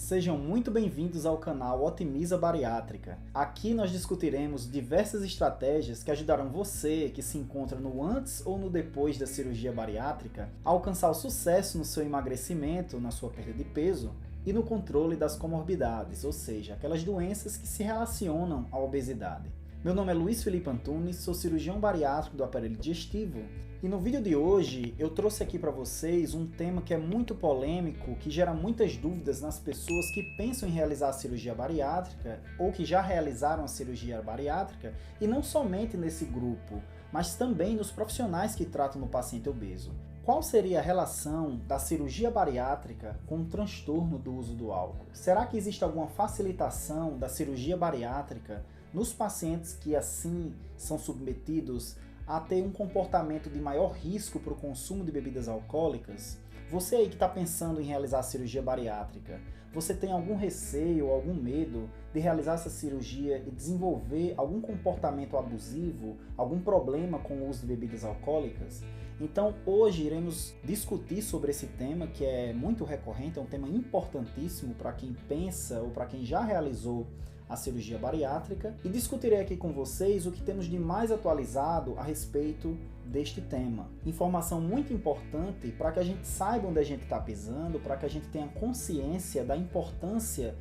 Sejam muito bem-vindos ao canal Otimiza Bariátrica. Aqui nós discutiremos diversas estratégias que ajudarão você que se encontra no antes ou no depois da cirurgia bariátrica a alcançar o sucesso no seu emagrecimento, na sua perda de peso e no controle das comorbidades, ou seja, aquelas doenças que se relacionam à obesidade. Meu nome é Luiz Felipe Antunes, sou cirurgião bariátrico do aparelho digestivo e no vídeo de hoje eu trouxe aqui para vocês um tema que é muito polêmico, que gera muitas dúvidas nas pessoas que pensam em realizar a cirurgia bariátrica ou que já realizaram a cirurgia bariátrica, e não somente nesse grupo, mas também nos profissionais que tratam no paciente obeso. Qual seria a relação da cirurgia bariátrica com o transtorno do uso do álcool? Será que existe alguma facilitação da cirurgia bariátrica nos pacientes que assim são submetidos a ter um comportamento de maior risco para o consumo de bebidas alcoólicas? Você aí que está pensando em realizar a cirurgia bariátrica, você tem algum receio, algum medo de realizar essa cirurgia e desenvolver algum comportamento abusivo, algum problema com o uso de bebidas alcoólicas? Então hoje iremos discutir sobre esse tema que é muito recorrente, é um tema importantíssimo para quem pensa ou para quem já realizou a cirurgia bariátrica, e discutirei aqui com vocês o que temos de mais atualizado a respeito deste tema. Informação muito importante para que a gente saiba onde a gente está pisando, para que a gente tenha consciência da importância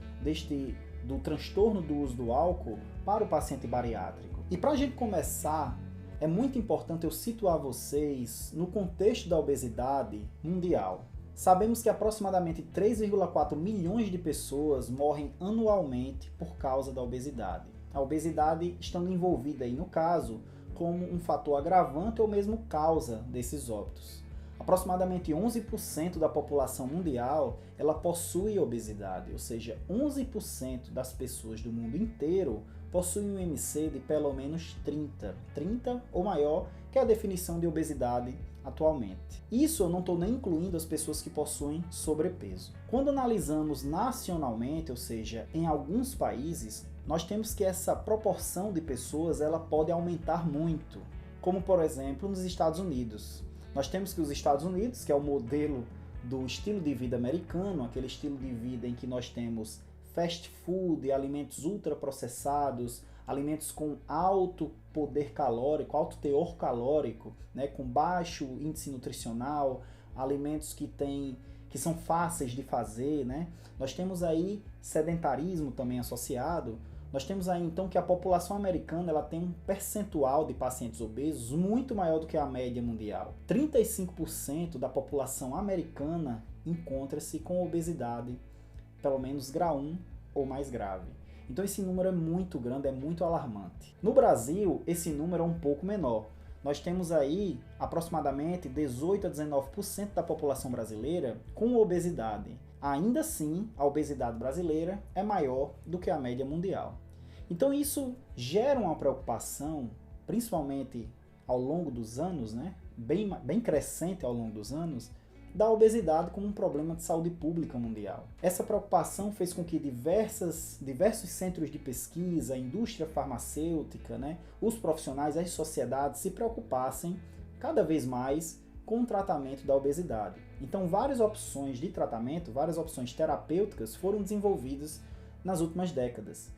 do transtorno do uso do álcool para o paciente bariátrico. E para a gente começar, é muito importante eu situar vocês no contexto da obesidade mundial. Sabemos que aproximadamente 3,4 milhões de pessoas morrem anualmente por causa da obesidade. A obesidade estando envolvida aí no caso como um fator agravante ou mesmo causa desses óbitos. Aproximadamente 11% da população mundial ela possui obesidade, ou seja, 11% das pessoas do mundo inteiro possuem um IMC de pelo menos 30 ou maior, que é a definição de obesidade atualmente. Isso eu não estou nem incluindo as pessoas que possuem sobrepeso. Quando analisamos nacionalmente, ou seja, em alguns países, nós temos que essa proporção de pessoas ela pode aumentar muito, como por exemplo nos Estados Unidos. Nós temos que os Estados Unidos, que é o modelo do estilo de vida americano, aquele estilo de vida em que nós temos fast food, alimentos ultraprocessados, alimentos com alto poder calórico, alto teor calórico, né, com baixo índice nutricional, alimentos que são fáceis de fazer, né? Nós temos aí sedentarismo também associado. Nós temos aí então que a população americana ela tem um percentual de pacientes obesos muito maior do que a média mundial. 35% da população americana encontra-se com obesidade, pelo menos grau 1 ou mais grave. Então esse número é muito grande, é muito alarmante. No Brasil, esse número é um pouco menor. Nós temos aí aproximadamente 18 a 19% da população brasileira com obesidade. Ainda assim, a obesidade brasileira é maior do que a média mundial. Então isso gera uma preocupação, principalmente ao longo dos anos, né? bem crescente ao longo dos anos, da obesidade como um problema de saúde pública mundial. Essa preocupação fez com que diversos centros de pesquisa, a indústria farmacêutica, né, os profissionais, as sociedades se preocupassem cada vez mais com o tratamento da obesidade. Então várias opções de tratamento, várias opções terapêuticas foram desenvolvidas nas últimas décadas.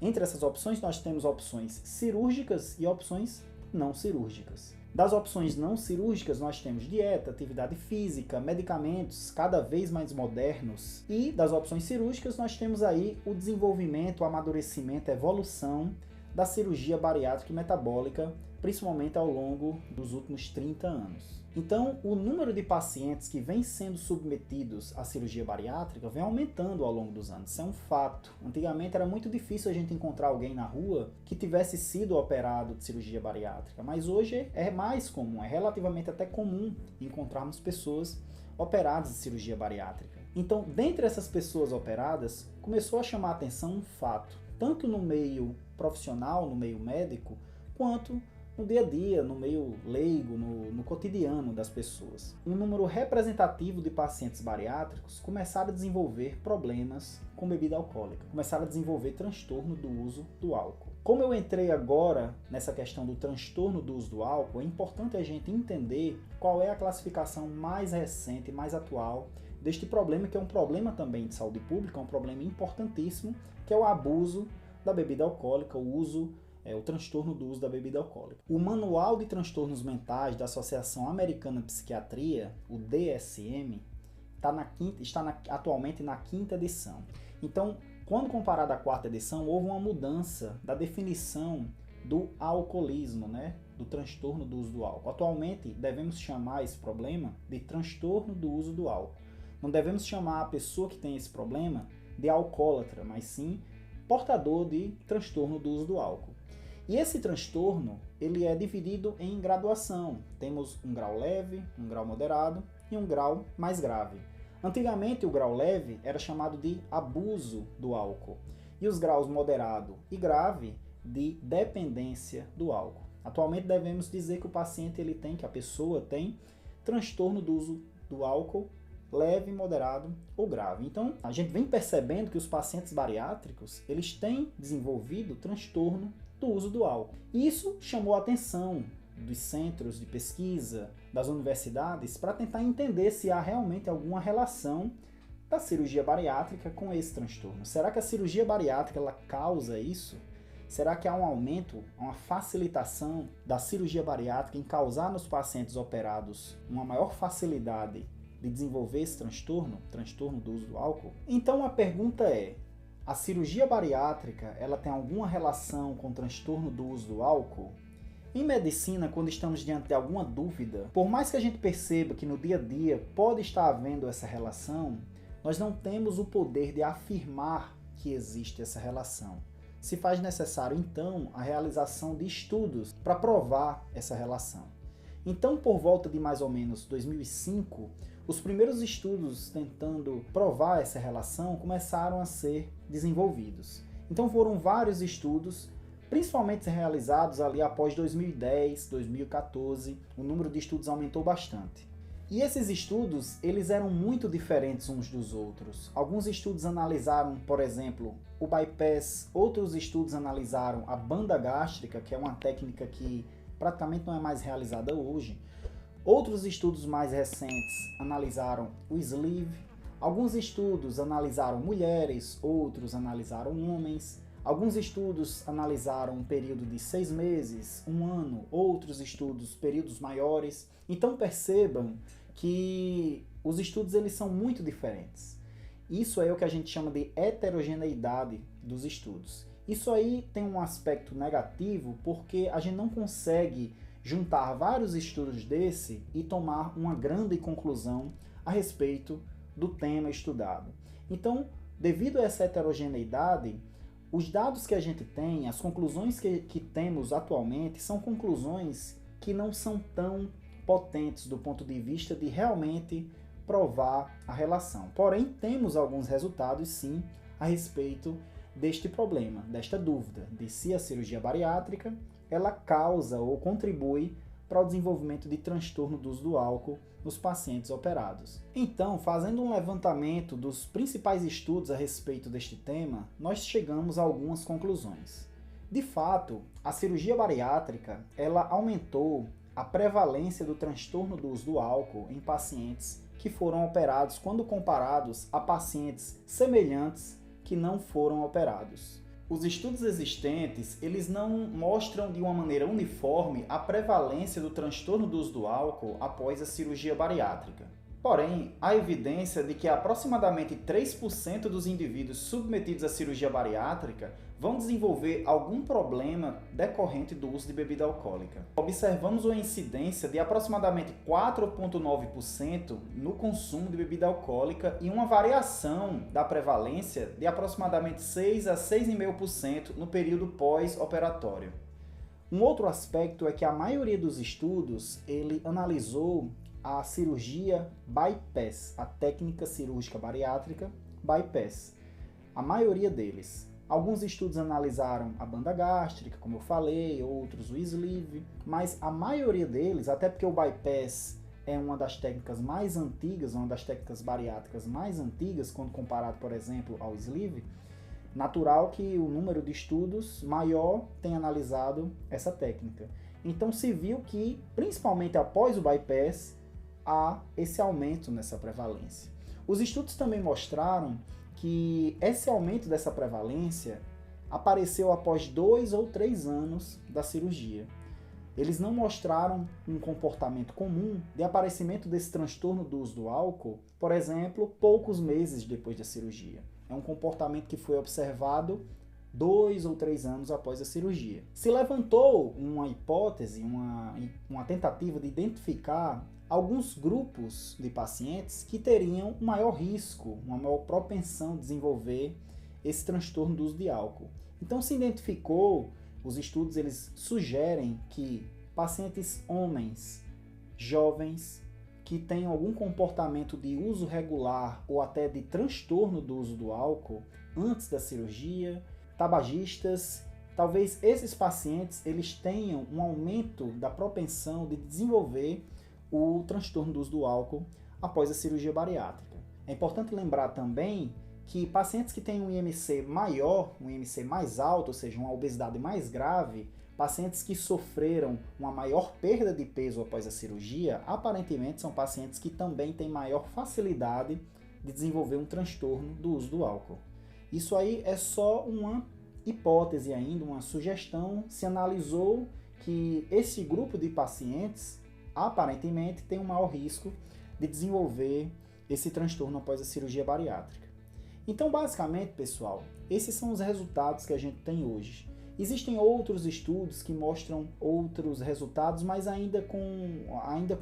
Entre essas opções nós temos opções cirúrgicas e opções não cirúrgicas. Das opções não cirúrgicas nós temos dieta, atividade física, medicamentos cada vez mais modernos. E das opções cirúrgicas nós temos aí o desenvolvimento, o amadurecimento, a evolução da cirurgia bariátrica e metabólica, principalmente ao longo dos últimos 30 anos. Então, o número de pacientes que vem sendo submetidos à cirurgia bariátrica vem aumentando ao longo dos anos. Isso é um fato. Antigamente era muito difícil a gente encontrar alguém na rua que tivesse sido operado de cirurgia bariátrica, mas hoje é mais comum, é relativamente até comum encontrarmos pessoas operadas de cirurgia bariátrica. Então, dentre essas pessoas operadas, começou a chamar a atenção um fato, tanto no meio profissional, no meio médico, quanto no dia a dia, no meio leigo, no cotidiano das pessoas. Um número representativo de pacientes bariátricos começaram a desenvolver problemas com bebida alcoólica, começaram a desenvolver transtorno do uso do álcool. Como eu entrei agora nessa questão do transtorno do uso do álcool, é importante a gente entender qual é a classificação mais recente, mais atual deste problema, que é um problema também de saúde pública, é um problema importantíssimo, que é o abuso da bebida alcoólica, o transtorno do uso da bebida alcoólica. O Manual de Transtornos Mentais da Associação Americana de Psiquiatria, o DSM, está atualmente na 5ª edição. Então, quando comparado à 4ª edição, houve uma mudança da definição do alcoolismo, né? Do transtorno do uso do álcool. Atualmente, devemos chamar esse problema de transtorno do uso do álcool. Não devemos chamar a pessoa que tem esse problema de alcoólatra, mas sim portador de transtorno do uso do álcool. E esse transtorno, ele é dividido em graduação. Temos um grau leve, um grau moderado e um grau mais grave. Antigamente, o grau leve era chamado de abuso do álcool e os graus moderado e grave de dependência do álcool. Atualmente, devemos dizer que a pessoa tem transtorno do uso do álcool leve, moderado ou grave. Então, a gente vem percebendo que os pacientes bariátricos, eles têm desenvolvido transtorno do uso do álcool. Isso chamou a atenção dos centros de pesquisa, das universidades, para tentar entender se há realmente alguma relação da cirurgia bariátrica com esse transtorno. Será que a cirurgia bariátrica ela causa isso? Será que há um aumento, uma facilitação da cirurgia bariátrica em causar nos pacientes operados uma maior facilidade de desenvolver esse transtorno do uso do álcool? Então a pergunta é, a cirurgia bariátrica ela tem alguma relação com o transtorno do uso do álcool? Em medicina, quando estamos diante de alguma dúvida, por mais que a gente perceba que no dia a dia pode estar havendo essa relação, nós não temos o poder de afirmar que existe essa relação. Se faz necessário, então, a realização de estudos para provar essa relação. Então, por volta de mais ou menos 2005, os primeiros estudos tentando provar essa relação começaram a ser desenvolvidos. Então, foram vários estudos, principalmente realizados ali após 2010, 2014, o número de estudos aumentou bastante. E esses estudos, eles eram muito diferentes uns dos outros. Alguns estudos analisaram, por exemplo, o bypass, outros estudos analisaram a banda gástrica, que é uma técnica que praticamente não é mais realizada hoje. Outros estudos mais recentes analisaram o sleeve. Alguns estudos analisaram mulheres, outros analisaram homens. Alguns estudos analisaram um período de 6 meses, 1 ano, outros estudos períodos maiores. Então percebam que os estudos eles são muito diferentes. Isso é o que a gente chama de heterogeneidade dos estudos. Isso aí tem um aspecto negativo porque a gente não consegue juntar vários estudos desse e tomar uma grande conclusão a respeito do tema estudado. Então, devido a essa heterogeneidade, os dados que a gente tem, as conclusões que temos atualmente, são conclusões que não são tão potentes do ponto de vista de realmente provar a relação. Porém, temos alguns resultados, sim, a respeito deste problema, desta dúvida, de se a cirurgia bariátrica ela causa ou contribui para o desenvolvimento de transtorno do uso do álcool nos pacientes operados. Então, fazendo um levantamento dos principais estudos a respeito deste tema, nós chegamos a algumas conclusões. De fato, a cirurgia bariátrica ela aumentou a prevalência do transtorno do uso do álcool em pacientes que foram operados quando comparados a pacientes semelhantes que não foram operados. Os estudos existentes, eles não mostram de uma maneira uniforme a prevalência do transtorno do uso do álcool após a cirurgia bariátrica. Porém, há evidência de que aproximadamente 3% dos indivíduos submetidos à cirurgia bariátrica vão desenvolver algum problema decorrente do uso de bebida alcoólica. Observamos uma incidência de aproximadamente 4,9% no consumo de bebida alcoólica e uma variação da prevalência de aproximadamente 6 a 6,5% no período pós-operatório. Um outro aspecto é que a maioria dos estudos ele analisou a cirurgia bypass, a técnica cirúrgica bariátrica bypass. A maioria deles. Alguns estudos analisaram a banda gástrica, como eu falei, outros o sleeve, mas a maioria deles, até porque o bypass é uma das técnicas mais antigas, uma das técnicas bariátricas mais antigas, quando comparado, por exemplo, ao sleeve, natural que o número de estudos maior tenha analisado essa técnica. Então se viu que, principalmente após o bypass, há esse aumento nessa prevalência. Os estudos também mostraram que esse aumento dessa prevalência apareceu após 2 ou 3 anos da cirurgia. Eles não mostraram um comportamento comum de aparecimento desse transtorno do uso do álcool, por exemplo, poucos meses depois da cirurgia. É um comportamento que foi observado 2 ou 3 anos após a cirurgia. Se levantou uma hipótese, uma tentativa de identificar alguns grupos de pacientes que teriam um maior risco, uma maior propensão de desenvolver esse transtorno do uso de álcool. Então se identificou, os estudos eles sugerem que pacientes homens, jovens, que tenham algum comportamento de uso regular ou até de transtorno do uso do álcool antes da cirurgia, tabagistas, talvez esses pacientes eles tenham um aumento da propensão de desenvolver o transtorno do uso do álcool após a cirurgia bariátrica. É importante lembrar também que pacientes que têm um IMC maior, um IMC mais alto, ou seja, uma obesidade mais grave, pacientes que sofreram uma maior perda de peso após a cirurgia, aparentemente são pacientes que também têm maior facilidade de desenvolver um transtorno do uso do álcool. Isso aí é só uma hipótese ainda, uma sugestão. Se analisou que esse grupo de pacientes aparentemente tem um maior risco de desenvolver esse transtorno após a cirurgia bariátrica. Então, basicamente, pessoal, esses são os resultados que a gente tem hoje. Existem outros estudos que mostram outros resultados, mas ainda com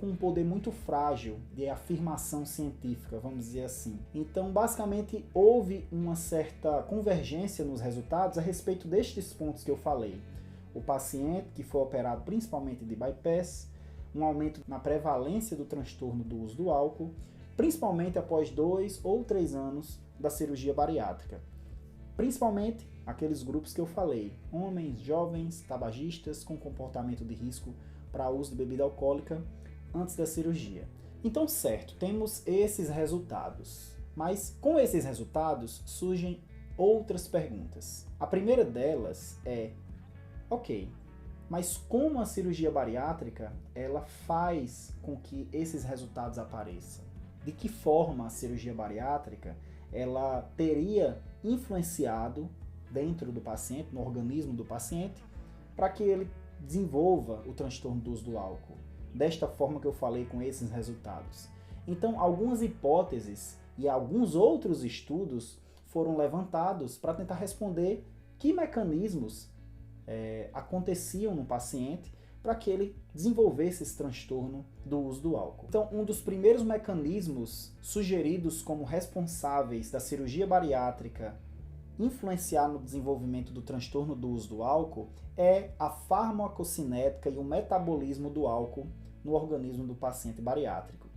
um poder muito frágil de afirmação científica, vamos dizer assim. Então, basicamente, houve uma certa convergência nos resultados a respeito destes pontos que eu falei. O paciente que foi operado principalmente de bypass, um aumento na prevalência do transtorno do uso do álcool, principalmente após 2 ou 3 anos da cirurgia bariátrica. Principalmente aqueles grupos que eu falei, homens, jovens, tabagistas com comportamento de risco para uso de bebida alcoólica antes da cirurgia. Então, certo, temos esses resultados, mas com esses resultados surgem outras perguntas. A primeira delas é, ok, mas como a cirurgia bariátrica ela faz com que esses resultados apareçam? De que forma a cirurgia bariátrica ela teria influenciado dentro do paciente, no organismo do paciente, para que ele desenvolva o transtorno do uso do álcool, desta forma que eu falei com esses resultados. Então, algumas hipóteses e alguns outros estudos foram levantados para tentar responder que mecanismos aconteciam no paciente para que ele desenvolvesse esse transtorno do uso do álcool. Então, um dos primeiros mecanismos sugeridos como responsáveis da cirurgia bariátrica influenciar no desenvolvimento do transtorno do uso do álcool é a farmacocinética e o metabolismo do álcool no organismo do paciente bariátrico.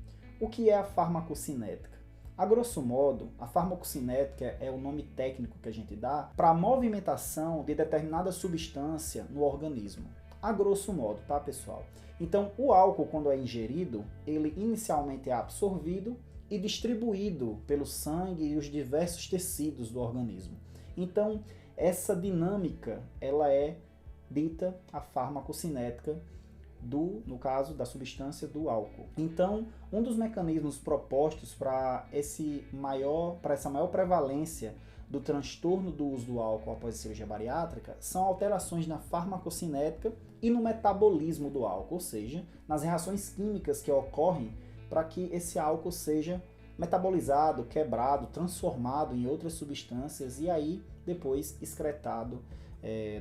O que é a farmacocinética? A grosso modo, a farmacocinética é o nome técnico que a gente dá para a movimentação de determinada substância no organismo. A grosso modo, tá, pessoal? Então, o álcool, quando é ingerido, ele inicialmente é absorvido e distribuído pelo sangue e os diversos tecidos do organismo. Então, essa dinâmica, ela é dita a farmacocinética no caso da substância do álcool. Então, um dos mecanismos propostos para essa maior prevalência do transtorno do uso do álcool após a cirurgia bariátrica são alterações na farmacocinética e no metabolismo do álcool, ou seja, nas reações químicas que ocorrem para que esse álcool seja metabolizado, quebrado, transformado em outras substâncias e aí depois excretado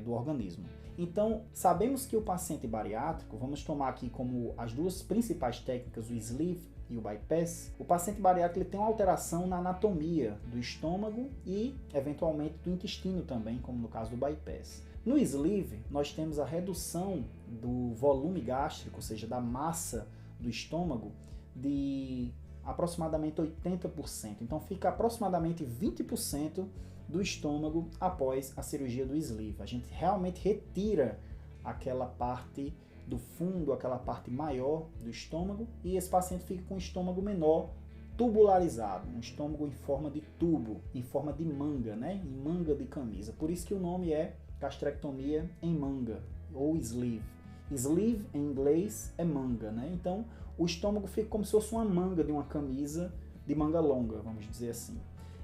do organismo. Então, sabemos que o paciente bariátrico, vamos tomar aqui como as duas principais técnicas, o sleeve e o bypass, o paciente bariátrico ele tem uma alteração na anatomia do estômago e, eventualmente, do intestino também, como no caso do bypass. No sleeve, nós temos a redução do volume gástrico, ou seja, da massa do estômago, de aproximadamente 80%. Então, fica aproximadamente 20% do estômago após a cirurgia do sleeve. A gente realmente retira aquela parte do fundo, aquela parte maior do estômago, e esse paciente fica com um estômago menor, tubularizado, um estômago em forma de tubo, em forma de manga, né? Em manga de camisa. Por isso que o nome é gastrectomia em manga, ou sleeve. Sleeve, em inglês, é manga, né? Então, o estômago fica como se fosse uma manga de uma camisa de manga longa, vamos dizer assim.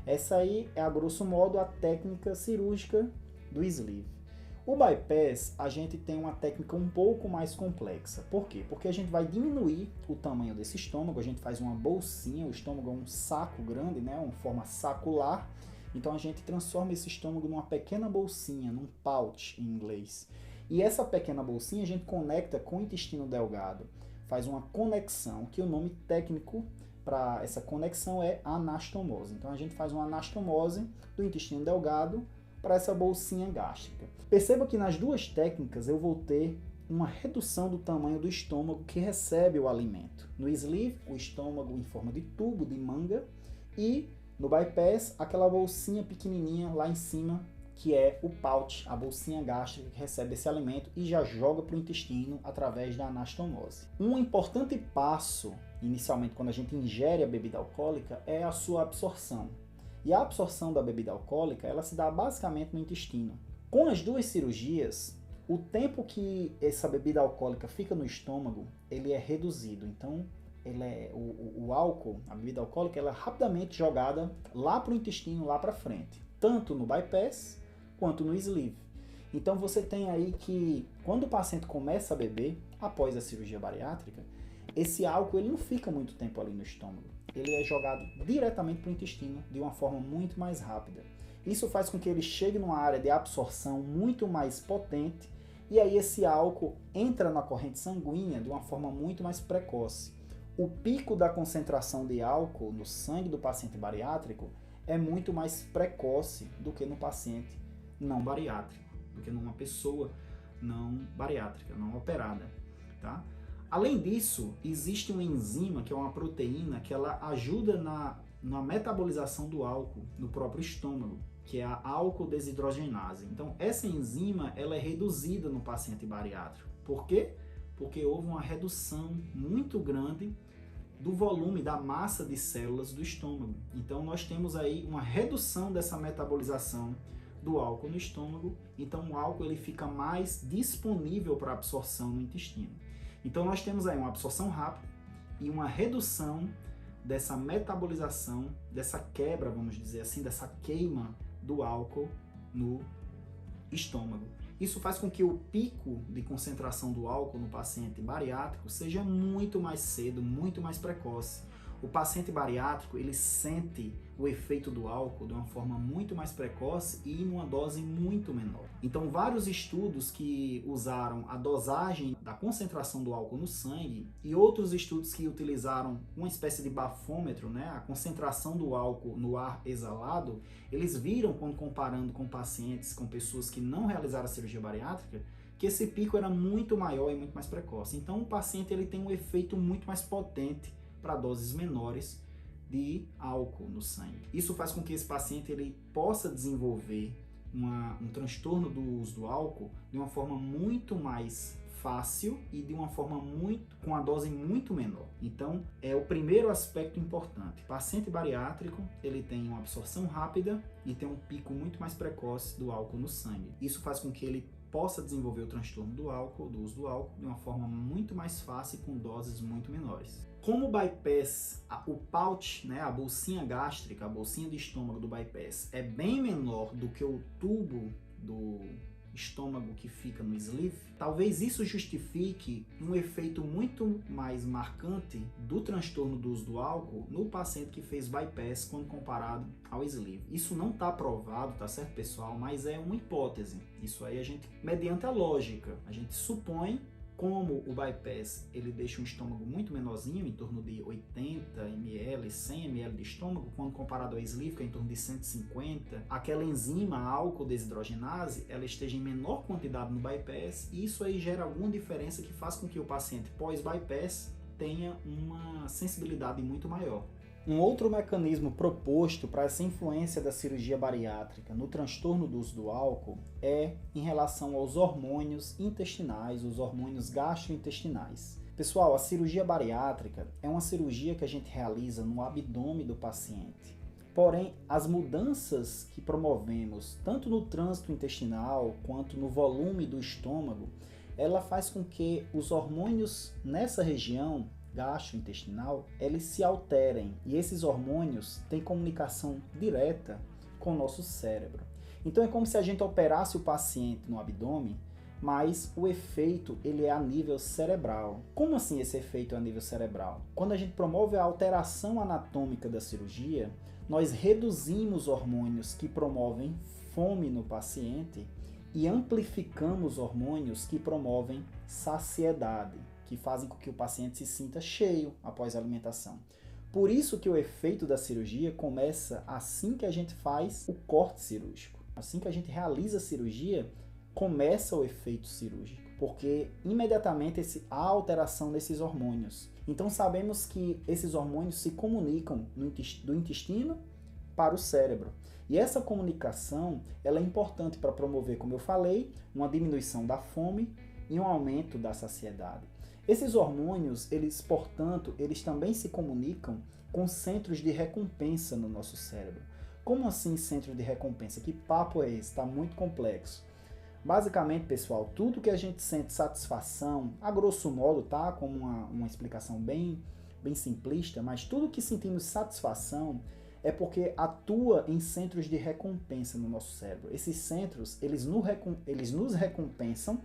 Essa aí é, a grosso modo, a técnica cirúrgica do sleeve. O bypass, a gente tem uma técnica um pouco mais complexa. Por quê? Porque a gente vai diminuir o tamanho desse estômago, a gente faz uma bolsinha, o estômago é um saco grande, né? Uma forma sacular. Então a gente transforma esse estômago numa pequena bolsinha, num pouch em inglês. E essa pequena bolsinha a gente conecta com o intestino delgado. Faz uma conexão, que o nome técnico para essa conexão é anastomose. Então a gente faz uma anastomose do intestino delgado para essa bolsinha gástrica. Perceba que nas duas técnicas eu vou ter uma redução do tamanho do estômago que recebe o alimento. No sleeve, o estômago em forma de tubo, de manga, e no bypass, aquela bolsinha pequenininha lá em cima, que é o pouch, a bolsinha gástrica que recebe esse alimento e já joga para o intestino através da anastomose. Um importante passo, inicialmente, quando a gente ingere a bebida alcoólica, é a sua absorção. E a absorção da bebida alcoólica, ela se dá basicamente no intestino. Com as duas cirurgias, o tempo que essa bebida alcoólica fica no estômago, ele é reduzido. Então, o álcool, a bebida alcoólica, ela é rapidamente jogada lá para o intestino, lá para frente. Tanto no bypass, quanto no sleeve. Então, você tem aí que, quando o paciente começa a beber, após a cirurgia bariátrica, esse álcool ele não fica muito tempo ali no estômago. Ele é jogado diretamente para o intestino de uma forma muito mais rápida. Isso faz com que ele chegue numa área de absorção muito mais potente e aí esse álcool entra na corrente sanguínea de uma forma muito mais precoce. O pico da concentração de álcool no sangue do paciente bariátrico é muito mais precoce do que no paciente não bariátrico, do que numa pessoa não bariátrica, não operada, tá? Além disso, existe uma enzima, que é uma proteína, que ela ajuda na metabolização do álcool no próprio estômago, que é a álcool desidrogenase. Então, essa enzima ela é reduzida no paciente bariátrico. Por quê? Porque houve uma redução muito grande do volume, da massa de células do estômago. Então, nós temos aí uma redução dessa metabolização do álcool no estômago. Então, o álcool ele fica mais disponível para absorção no intestino. Então, nós temos aí uma absorção rápida e uma redução dessa metabolização, dessa quebra, vamos dizer assim, dessa queima do álcool no estômago. Isso faz com que o pico de concentração do álcool no paciente bariátrico seja muito mais cedo, muito mais precoce. O paciente bariátrico, ele sente o efeito do álcool de uma forma muito mais precoce e em uma dose muito menor. Então, vários estudos que usaram a dosagem da concentração do álcool no sangue e outros estudos que utilizaram uma espécie de bafômetro, né, a concentração do álcool no ar exalado, eles viram, quando comparando com pacientes, com pessoas que não realizaram a cirurgia bariátrica, que esse pico era muito maior e muito mais precoce. Então, o paciente ele tem um efeito muito mais potente para doses menores de álcool no sangue. Isso faz com que esse paciente ele possa desenvolver um transtorno do uso do álcool de uma forma muito mais fácil e de uma forma com uma dose muito menor. Então, é o primeiro aspecto importante. O paciente bariátrico, ele tem uma absorção rápida e tem um pico muito mais precoce do álcool no sangue. Isso faz com que ele possa desenvolver o transtorno do álcool, do uso do álcool, de uma forma muito mais fácil e com doses muito menores. Como o bypass, o pouch, né, a bolsinha gástrica, a bolsinha de estômago do bypass é bem menor do que o tubo do estômago que fica no sleeve, talvez isso justifique um efeito muito mais marcante do transtorno do uso do álcool no paciente que fez bypass quando comparado ao sleeve. Isso não está provado, tá certo, pessoal? Mas é uma hipótese. Isso aí a gente, mediante a lógica, a gente supõe. Como o bypass ele deixa um estômago muito menorzinho, em torno de 80 ml, 100 ml de estômago, quando comparado ao sleeve, que é em torno de 150, aquela enzima, a álcool desidrogenase, ela esteja em menor quantidade no bypass, e isso aí gera alguma diferença que faz com que o paciente pós-bypass tenha uma sensibilidade muito maior. Um outro mecanismo proposto para essa influência da cirurgia bariátrica no transtorno do uso do álcool é em relação aos hormônios intestinais, os hormônios gastrointestinais. Pessoal, a cirurgia bariátrica é uma cirurgia que a gente realiza no abdômen do paciente. Porém, as mudanças que promovemos, tanto no trânsito intestinal quanto no volume do estômago, ela faz com que os hormônios nessa região gastrointestinal, eles se alterem e esses hormônios têm comunicação direta com o nosso cérebro. Então é como se a gente operasse o paciente no abdômen, mas o efeito ele é a nível cerebral. Como assim esse efeito é a nível cerebral? Quando a gente promove a alteração anatômica da cirurgia, nós reduzimos hormônios que promovem fome no paciente e amplificamos hormônios que promovem saciedade, que fazem com que o paciente se sinta cheio após a alimentação. Por isso que o efeito da cirurgia começa assim que a gente faz o corte cirúrgico. Assim que a gente realiza a cirurgia, começa o efeito cirúrgico, porque imediatamente há alteração desses hormônios. Então sabemos que esses hormônios se comunicam do intestino para o cérebro. E essa comunicação ela é importante para promover, como eu falei, uma diminuição da fome e um aumento da saciedade. Esses hormônios, portanto, eles também se comunicam com centros de recompensa no nosso cérebro. Como assim centro de recompensa? Que papo é esse? Está muito complexo. Basicamente, pessoal, tudo que a gente sente satisfação, a grosso modo, tá? Como uma explicação bem simplista, mas tudo que sentimos satisfação é porque atua em centros de recompensa no nosso cérebro. Esses centros, eles nos recompensam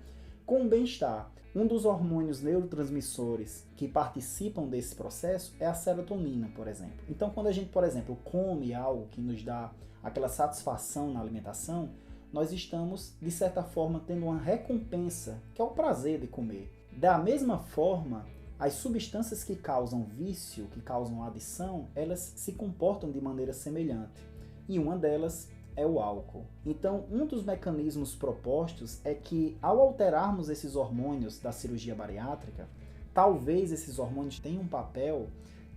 com o bem-estar. Um dos hormônios neurotransmissores que participam desse processo é a serotonina, por exemplo. Então, quando a gente, por exemplo, come algo que nos dá aquela satisfação na alimentação, nós estamos, de certa forma, tendo uma recompensa, que é o prazer de comer. Da mesma forma, as substâncias que causam vício, que causam adição, elas se comportam de maneira semelhante. E uma delas é o álcool. Então, um dos mecanismos propostos é que, ao alterarmos esses hormônios da cirurgia bariátrica, talvez esses hormônios tenham um papel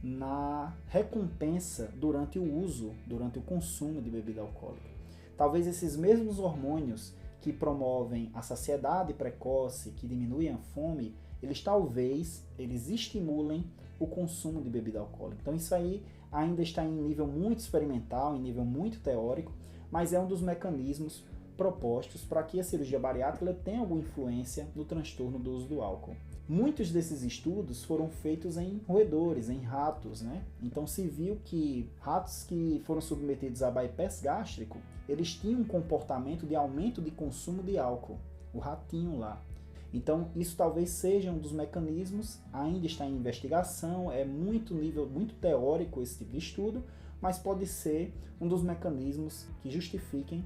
na recompensa durante o consumo de bebida alcoólica. Talvez esses mesmos hormônios que promovem a saciedade precoce, que diminuem a fome, eles estimulem o consumo de bebida alcoólica. Então isso aí ainda está em nível muito experimental, em nível muito teórico, mas é um dos mecanismos propostos para que a cirurgia bariátrica tenha alguma influência no transtorno do uso do álcool. Muitos desses estudos foram feitos em roedores, em ratos, né? Então se viu que ratos que foram submetidos a bypass gástrico, eles tinham um comportamento de aumento de consumo de álcool, o ratinho lá. Então isso talvez seja um dos mecanismos, ainda está em investigação, é muito teórico esse tipo de estudo, mas pode ser um dos mecanismos que justifiquem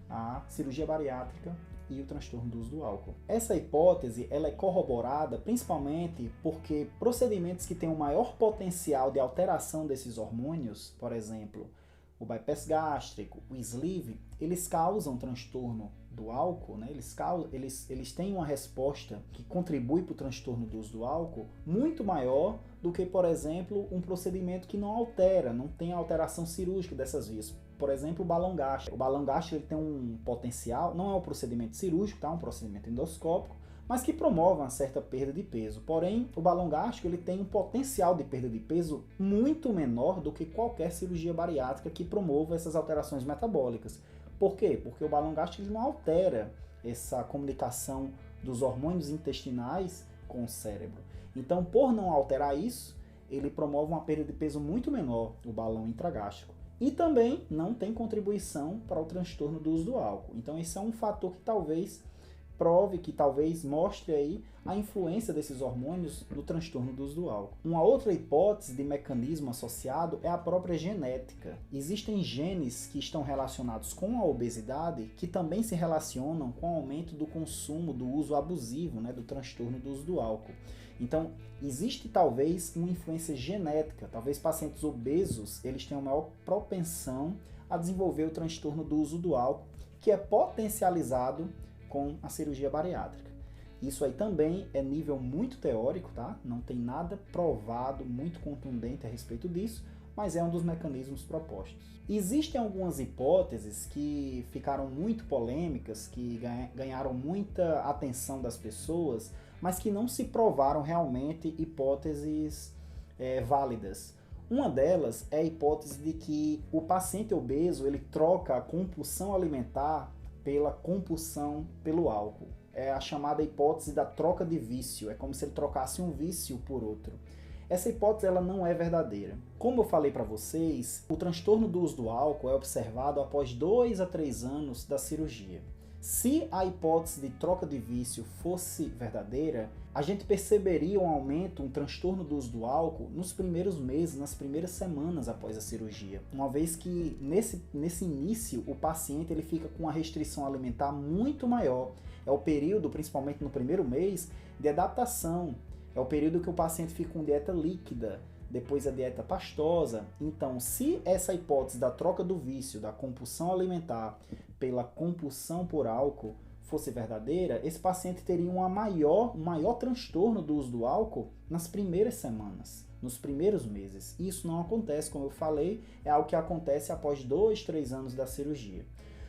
a cirurgia bariátrica e o transtorno do uso do álcool. Essa hipótese ela é corroborada principalmente porque procedimentos que têm um maior potencial de alteração desses hormônios, por exemplo, o bypass gástrico, o sleeve, eles causam transtorno do álcool, né? Eles têm uma resposta que contribui para o transtorno do uso do álcool muito maior do que, por exemplo, um procedimento que não tem alteração cirúrgica dessas vias. Por exemplo, o balão gástrico. O balão gástrico ele tem um potencial, não é um procedimento cirúrgico, tá? É um procedimento endoscópico, mas que promove uma certa perda de peso. Porém, o balão gástrico ele tem um potencial de perda de peso muito menor do que qualquer cirurgia bariátrica que promova essas alterações metabólicas. Por quê? Porque o balão gástrico ele não altera essa comunicação dos hormônios intestinais com o cérebro. Então, por não alterar isso, ele promove uma perda de peso muito menor, o balão intragástrico. E também não tem contribuição para o transtorno do uso do álcool. Então, esse é um fator que talvez mostre aí a influência desses hormônios no transtorno do uso do álcool. Uma outra hipótese de mecanismo associado é a própria genética. Existem genes que estão relacionados com a obesidade que também se relacionam com o aumento do consumo, do uso abusivo, né, do transtorno do uso do álcool. Então, existe talvez uma influência genética. Talvez pacientes obesos eles tenham maior propensão a desenvolver o transtorno do uso do álcool, que é potencializado com a cirurgia bariátrica. Isso aí também é nível muito teórico, tá? Não tem nada provado, muito contundente a respeito disso, mas é um dos mecanismos propostos. Existem algumas hipóteses que ficaram muito polêmicas, que ganharam muita atenção das pessoas, mas que não se provaram realmente hipóteses válidas. Uma delas é a hipótese de que o paciente obeso ele troca a compulsão alimentar pela compulsão pelo álcool. É a chamada hipótese da troca de vício. É como se ele trocasse um vício por outro. Essa hipótese ela não é verdadeira. Como eu falei para vocês, o transtorno do uso do álcool é observado após 2 a 3 anos da cirurgia. Se a hipótese de troca de vício fosse verdadeira, a gente perceberia um aumento, um transtorno do uso do álcool nos primeiros meses, nas primeiras semanas após a cirurgia. Uma vez que nesse início o paciente ele fica com uma restrição alimentar muito maior. É o período, principalmente no primeiro mês, de adaptação. É o período que o paciente fica com dieta líquida, depois a dieta pastosa. Então, se essa hipótese da troca do vício, da compulsão alimentar pela compulsão por álcool fosse verdadeira, esse paciente teria um maior transtorno do uso do álcool nas primeiras semanas, nos primeiros meses. Isso não acontece, como eu falei, é algo que acontece após 2, 3 anos da cirurgia.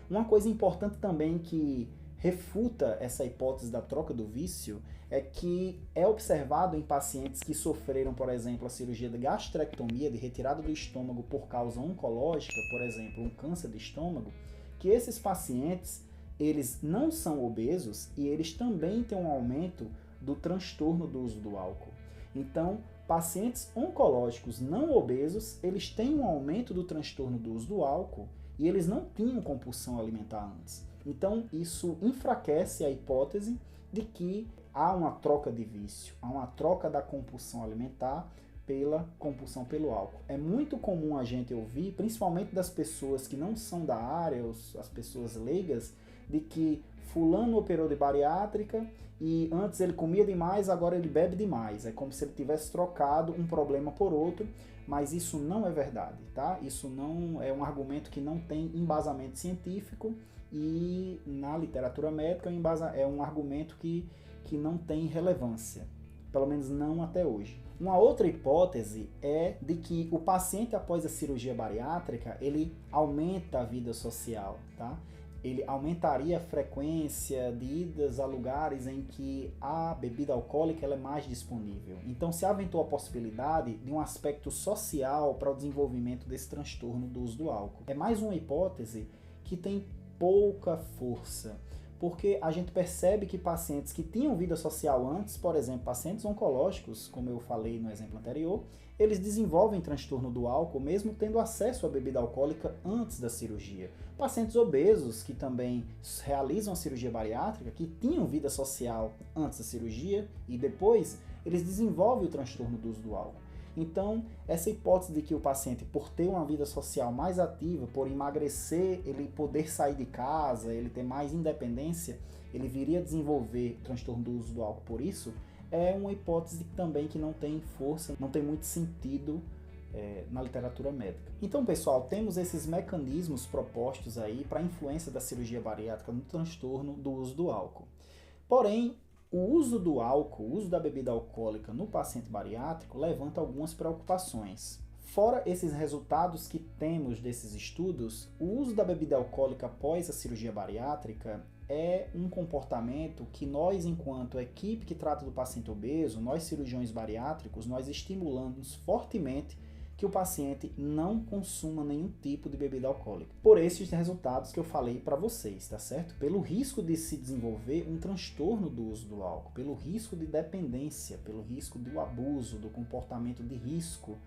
Uma coisa importante também que refuta essa hipótese da troca do vício é que é observado em pacientes que sofreram, por exemplo, a cirurgia de gastrectomia, de retirada do estômago por causa oncológica, por exemplo, um câncer de estômago, que esses pacientes, eles não são obesos e eles também têm um aumento do transtorno do uso do álcool. Então, pacientes oncológicos não obesos, eles têm um aumento do transtorno do uso do álcool e eles não tinham compulsão alimentar antes. Então, isso enfraquece a hipótese de que há uma troca de vício, há uma troca da compulsão alimentar pela compulsão pelo álcool. É muito comum a gente ouvir, principalmente das pessoas que não são da área, as pessoas leigas, de que fulano operou de bariátrica e antes ele comia demais, agora ele bebe demais. É como se ele tivesse trocado um problema por outro, mas isso não é verdade, tá? Isso não é um argumento que não tem embasamento científico e na literatura médica é um argumento que não tem relevância, pelo menos não até hoje. Uma outra hipótese é de que o paciente após a cirurgia bariátrica, ele aumenta a vida social, tá? Ele aumentaria a frequência de idas a lugares em que a bebida alcoólica ela é mais disponível. Então se aventou a possibilidade de um aspecto social para o desenvolvimento desse transtorno do uso do álcool. É mais uma hipótese que tem pouca força, porque a gente percebe que pacientes que tinham vida social antes, por exemplo, pacientes oncológicos, como eu falei no exemplo anterior, eles desenvolvem transtorno do álcool mesmo tendo acesso à bebida alcoólica antes da cirurgia. Pacientes obesos que também realizam a cirurgia bariátrica, que tinham vida social antes da cirurgia e depois, eles desenvolvem o transtorno do uso do álcool. Então, essa hipótese de que o paciente, por ter uma vida social mais ativa, por emagrecer, ele poder sair de casa, ele ter mais independência, ele viria a desenvolver transtorno do uso do álcool por isso, é uma hipótese também que não tem força, não tem muito sentido na literatura médica. Então, pessoal, temos esses mecanismos propostos aí para a influência da cirurgia bariátrica no transtorno do uso do álcool. Porém, o uso do álcool, o uso da bebida alcoólica no paciente bariátrico levanta algumas preocupações. Fora esses resultados que temos desses estudos, o uso da bebida alcoólica após a cirurgia bariátrica é um comportamento que nós, enquanto equipe que trata do paciente obeso, nós cirurgiões bariátricos, nós estimulamos fortemente que o paciente não consuma nenhum tipo de bebida alcoólica. Por esses resultados que eu falei para vocês, tá certo? Pelo risco de se desenvolver um transtorno do uso do álcool, pelo risco de dependência, pelo risco do abuso, do comportamento de risco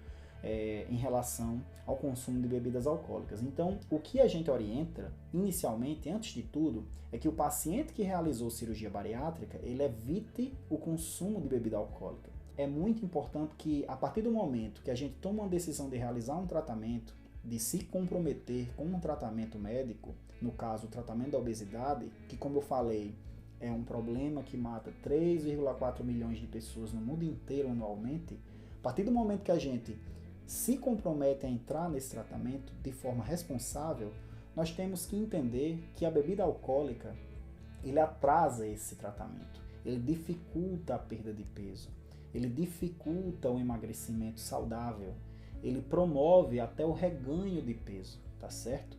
em relação ao consumo de bebidas alcoólicas. Então, o que a gente orienta, inicialmente, antes de tudo, é que o paciente que realizou cirurgia bariátrica, ele evite o consumo de bebida alcoólica. É muito importante que, a partir do momento que a gente toma uma decisão de realizar um tratamento, de se comprometer com um tratamento médico, no caso, o tratamento da obesidade, que, como eu falei, é um problema que mata 3,4 milhões de pessoas no mundo inteiro anualmente, a partir do momento que a gente se compromete a entrar nesse tratamento de forma responsável, nós temos que entender que a bebida alcoólica, ele atrasa esse tratamento, ele dificulta a perda de peso, ele dificulta o emagrecimento saudável, ele promove até o reganho de peso, tá certo?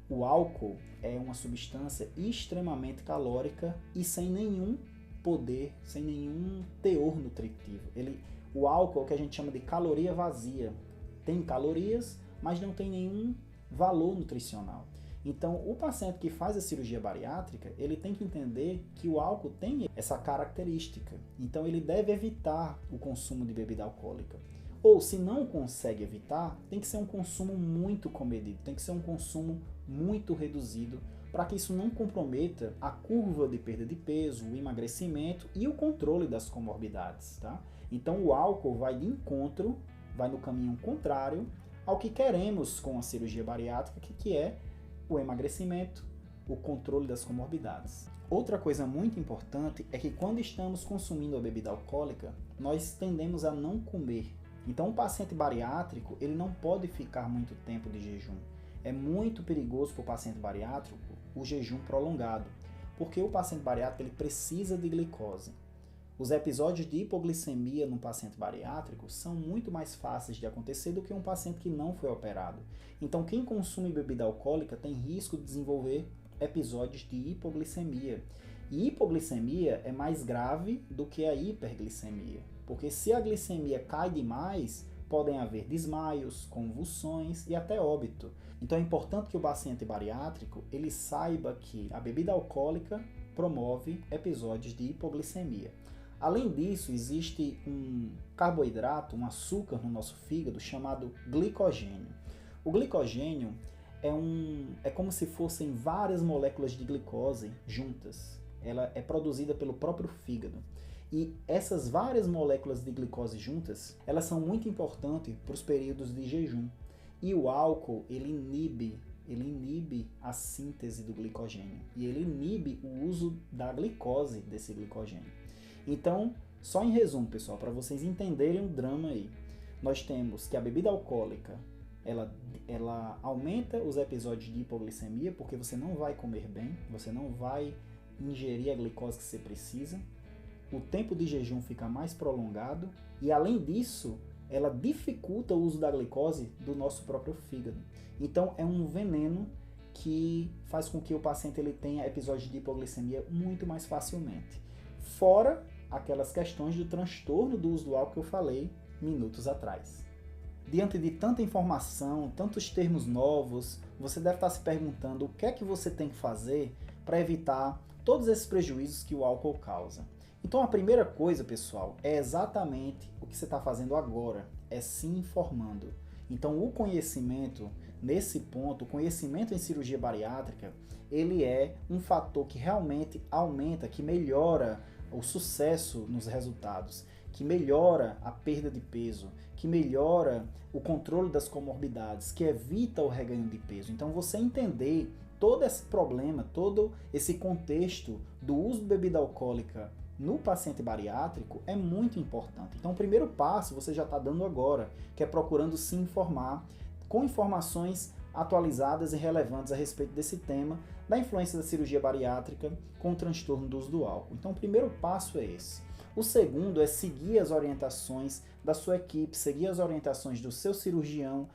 O álcool é uma substância extremamente calórica e sem nenhum poder, sem nenhum teor nutritivo. O álcool é o que a gente chama de caloria vazia. Tem calorias, mas não tem nenhum valor nutricional. Então, o paciente que faz a cirurgia bariátrica, ele tem que entender que o álcool tem essa característica. Então, ele deve evitar o consumo de bebida alcoólica. Ou, se não consegue evitar, tem que ser um consumo muito comedido, tem que ser um consumo muito reduzido, para que isso não comprometa a curva de perda de peso, o emagrecimento e o controle das comorbidades, tá? Então, o álcool vai de encontro, vai no caminho contrário ao que queremos com a cirurgia bariátrica, que é o emagrecimento, o controle das comorbidades. Outra coisa muito importante é que quando estamos consumindo a bebida alcoólica, nós tendemos a não comer. Então, o paciente bariátrico, ele não pode ficar muito tempo de jejum. É muito perigoso para o paciente bariátrico o jejum prolongado, porque o paciente bariátrico ele precisa de glicose. Os episódios de hipoglicemia no paciente bariátrico são muito mais fáceis de acontecer do que um paciente que não foi operado. Então, quem consome bebida alcoólica tem risco de desenvolver episódios de hipoglicemia. E hipoglicemia é mais grave do que a hiperglicemia, porque se a glicemia cai demais, podem haver desmaios, convulsões e até óbito. Então é importante que o paciente bariátrico ele saiba que a bebida alcoólica promove episódios de hipoglicemia. Além disso, existe um carboidrato, um açúcar no nosso fígado chamado glicogênio. O glicogênio é como se fossem várias moléculas de glicose juntas. Ela é produzida pelo próprio fígado. E essas várias moléculas de glicose juntas, elas são muito importantes para os períodos de jejum. E o álcool, ele inibe a síntese do glicogênio. E ele inibe o uso da glicose desse glicogênio. Então, só em resumo, pessoal, para vocês entenderem o drama aí, nós temos que a bebida alcoólica, ela aumenta os episódios de hipoglicemia, porque você não vai comer bem, você não vai ingerir a glicose que você precisa, o tempo de jejum fica mais prolongado e, além disso, ela dificulta o uso da glicose do nosso próprio fígado. Então, é um veneno que faz com que o paciente ele tenha episódios de hipoglicemia muito mais facilmente. Fora aquelas questões do transtorno do uso do álcool que eu falei minutos atrás. Diante de tanta informação, tantos termos novos, você deve estar se perguntando o que é que você tem que fazer para evitar todos esses prejuízos que o álcool causa. Então a primeira coisa, pessoal, é exatamente o que você está fazendo agora, é se informando. Então o conhecimento, nesse ponto, o conhecimento em cirurgia bariátrica, ele é um fator que realmente aumenta, que melhora o sucesso nos resultados, que melhora a perda de peso, que melhora o controle das comorbidades, que evita o reganho de peso. Então você entender todo esse problema, todo esse contexto do uso de bebida alcoólica no paciente bariátrico é muito importante. Então o primeiro passo você já está dando agora, que é procurando se informar com informações atualizadas e relevantes a respeito desse tema, da influência da cirurgia bariátrica com o transtorno do uso do álcool. Então o primeiro passo é esse. O segundo é seguir as orientações da sua equipe, seguir as orientações do seu cirurgião,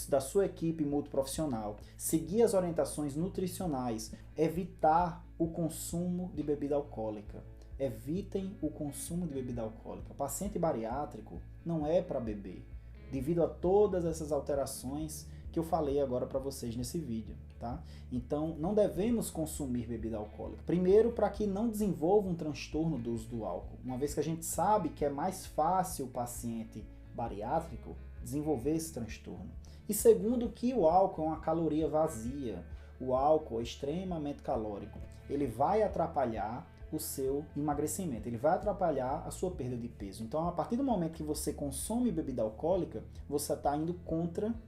da sua equipe multiprofissional, seguir as orientações nutricionais, evitar o consumo de bebida alcoólica. Evitem o consumo de bebida alcoólica. O paciente bariátrico não é para beber, devido a todas essas alterações que eu falei agora para vocês nesse vídeo, tá? Então, não devemos consumir bebida alcoólica. Primeiro, para que não desenvolva um transtorno do uso do álcool, uma vez que a gente sabe que é mais fácil o paciente bariátrico desenvolver esse transtorno. E segundo, que o álcool é uma caloria vazia. O álcool é extremamente calórico. Ele vai atrapalhar o seu emagrecimento, ele vai atrapalhar a sua perda de peso. Então, a partir do momento que você consome bebida alcoólica, você está indo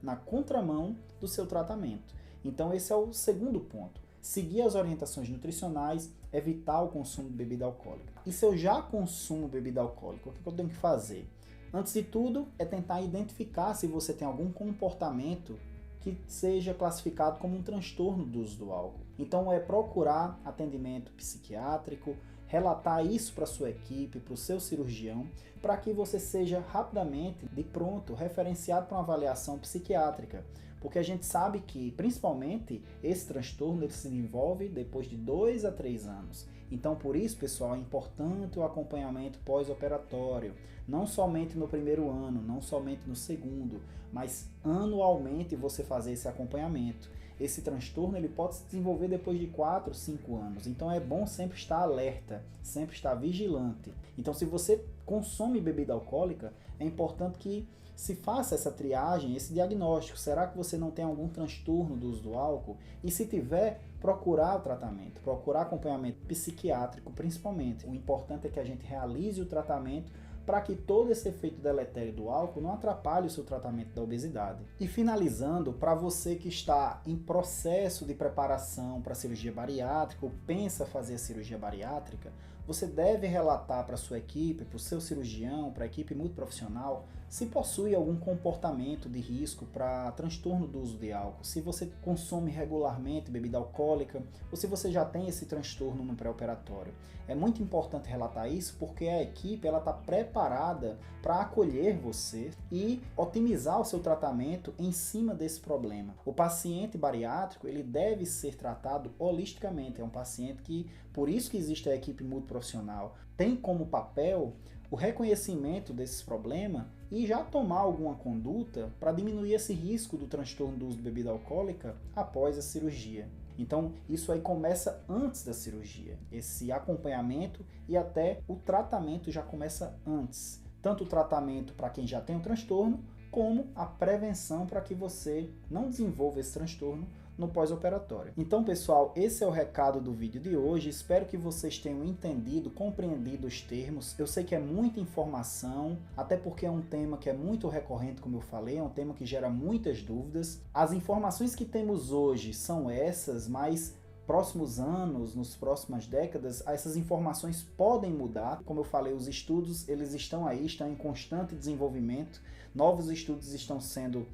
na contramão do seu tratamento. Então, esse é o segundo ponto. Seguir as orientações nutricionais, evitar o consumo de bebida alcoólica. E se eu já consumo bebida alcoólica, o que eu tenho que fazer? Antes de tudo, é tentar identificar se você tem algum comportamento que seja classificado como um transtorno do uso do álcool. Então é procurar atendimento psiquiátrico, relatar isso para sua equipe, para o seu cirurgião, para que você seja rapidamente, de pronto, referenciado para uma avaliação psiquiátrica. Porque a gente sabe que, principalmente, esse transtorno ele se desenvolve depois de 2 a 3 anos. Então, por isso, pessoal, é importante o acompanhamento pós-operatório. Não somente no primeiro ano, não somente no segundo, mas anualmente você fazer esse acompanhamento. esse transtorno ele pode se desenvolver depois de 4, 5 anos. Então é bom sempre estar alerta, sempre estar vigilante. Então se você consome bebida alcoólica, é importante que se faça essa triagem, esse diagnóstico. Será que você não tem algum transtorno do uso do álcool? E se tiver, procurar o tratamento, procurar acompanhamento psiquiátrico principalmente. O importante é que a gente realize o tratamento para que todo esse efeito deletério do álcool não atrapalhe o seu tratamento da obesidade. E finalizando, para você que está em processo de preparação para a cirurgia bariátrica ou pensa fazer a cirurgia bariátrica, você deve relatar para a sua equipe, para o seu cirurgião, para a equipe multiprofissional, se possui algum comportamento de risco para transtorno do uso de álcool, se você consome regularmente bebida alcoólica ou se você já tem esse transtorno no pré-operatório. É muito importante relatar isso porque a equipe está preparada para acolher você e otimizar o seu tratamento em cima desse problema. O paciente bariátrico ele deve ser tratado holisticamente, é um paciente que, por isso que existe a equipe multiprofissional, tem como papel o reconhecimento desses problemas e já tomar alguma conduta para diminuir esse risco do transtorno do uso de bebida alcoólica após a cirurgia. Então, isso aí começa antes da cirurgia. Esse acompanhamento e até o tratamento já começa antes. Tanto o tratamento para quem já tem o transtorno, como a prevenção para que você não desenvolva esse transtorno no pós-operatório. Então, pessoal, esse é o recado do vídeo de hoje. Espero que vocês tenham entendido, compreendido os termos. Eu sei que é muita informação, até porque é um tema que é muito recorrente, como eu falei, é um tema que gera muitas dúvidas. As informações que temos hoje são essas, mas próximos anos, nas próximas décadas, essas informações podem mudar. Como eu falei, os estudos eles estão aí, estão em constante desenvolvimento. Novos estudos estão sendo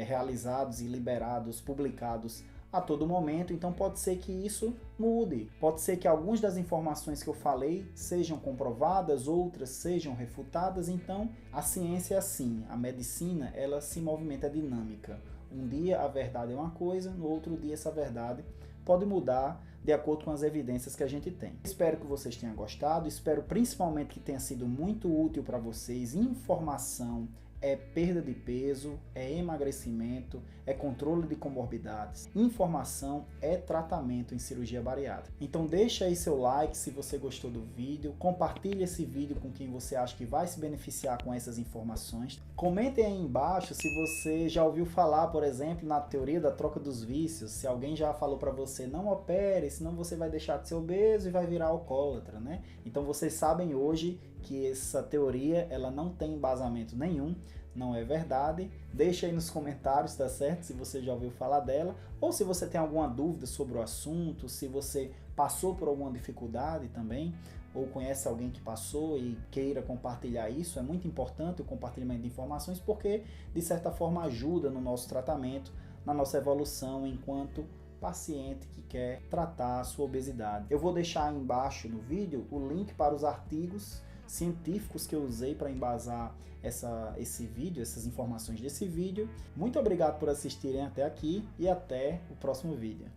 realizados e liberados, publicados a todo momento, então pode ser que isso mude. Pode ser que algumas das informações que eu falei sejam comprovadas, outras sejam refutadas. Então a ciência é assim, a medicina ela se movimenta, é dinâmica. Um dia a verdade é uma coisa, no outro dia essa verdade pode mudar de acordo com as evidências que a gente tem. Espero que vocês tenham gostado, espero principalmente que tenha sido muito útil para vocês. Informação é perda de peso, é emagrecimento, é controle de comorbidades. Informação é tratamento em cirurgia bariátrica. Então deixa aí seu like se você gostou do vídeo, compartilhe esse vídeo com quem você acha que vai se beneficiar com essas informações. Comentem aí embaixo se você já ouviu falar, por exemplo, na teoria da troca dos vícios, se alguém já falou para você não opere, senão você vai deixar de ser obeso e vai virar alcoólatra, né? Então vocês sabem hoje que essa teoria ela não tem embasamento nenhum, não é verdade. Deixa aí nos comentários, tá certo? Se você já ouviu falar dela, ou se você tem alguma dúvida sobre o assunto, se você passou por alguma dificuldade também, ou conhece alguém que passou e queira compartilhar isso. É muito importante o compartilhamento de informações porque, de certa forma, ajuda no nosso tratamento, na nossa evolução enquanto paciente que quer tratar a sua obesidade. Eu vou deixar aí embaixo no vídeo o link para os artigos científicos que eu usei para embasar esse vídeo, essas informações desse vídeo. Muito obrigado por assistirem até aqui e até o próximo vídeo.